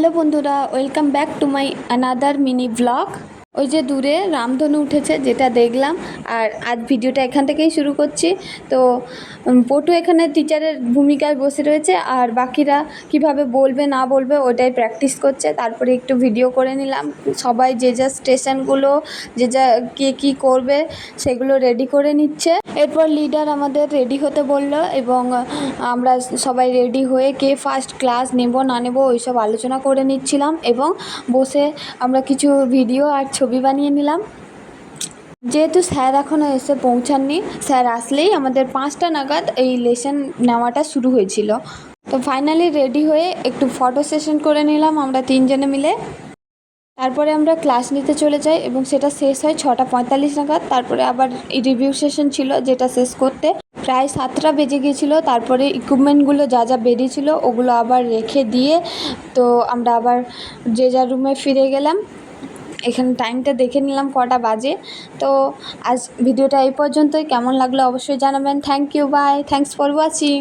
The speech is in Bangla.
হ্যালো বন্ধুরা, welcome back to my another mini blog. ওই যে দূরে রামধনু উঠেছে যেটা দেখলাম, আর আজ ভিডিওটা এখান থেকেই শুরু করছি। তো পটু এখানে টিচারের ভূমিকায় বসে রয়েছে, আর বাকিরা কিভাবে বলবে না বলবে ওটাই প্র্যাকটিস করছে। তারপরে একটু ভিডিও করে নিলাম, সবাই যে যা স্টেশনগুলো যে যা কে কী করবে সেগুলো রেডি করে নিচ্ছে। এরপর লিডার আমাদের রেডি হতে বলল, এবং আমরা সবাই রেডি হয়ে কে ফার্স্ট ক্লাস নেব না নেব ওইসব আলোচনা করে নিচ্ছিলাম, এবং বসে আমরা কিছু ভিডিও আর ছবি বানিয়ে নিলাম। যেহেতু স্যার এখনও এসে পৌঁছাননি, স্যার আসলেই আমাদের 5টা নাগাদ এই লেসন নেওয়াটা শুরু হয়েছিল। তো ফাইনালি রেডি হয়ে একটু ফটো সেশন করে নিলাম আমরা 3জনে মিলে। তারপরে আমরা ক্লাস নিতে চলে যাই, এবং সেটা শেষ হয় 6:45 নাগাদ। তারপরে আবার রিভিউ সেশন ছিল, যেটা শেষ করতে প্রায় 7টা বেজে গিয়েছিল। তারপরে ইকুইপমেন্টগুলো যা যা বেরিয়েছিল ওগুলো আবার রেখে দিয়ে তো আমরা আবার যে যার রুমে ফিরে গেলাম। এখানে টাইমটা দেখে নিলাম কটা বাজে। তো আজ ভিডিওটা এই পর্যন্তই। কেমন লাগলো অবশ্যই জানাবেন। Thank you, bye, thanks for watching.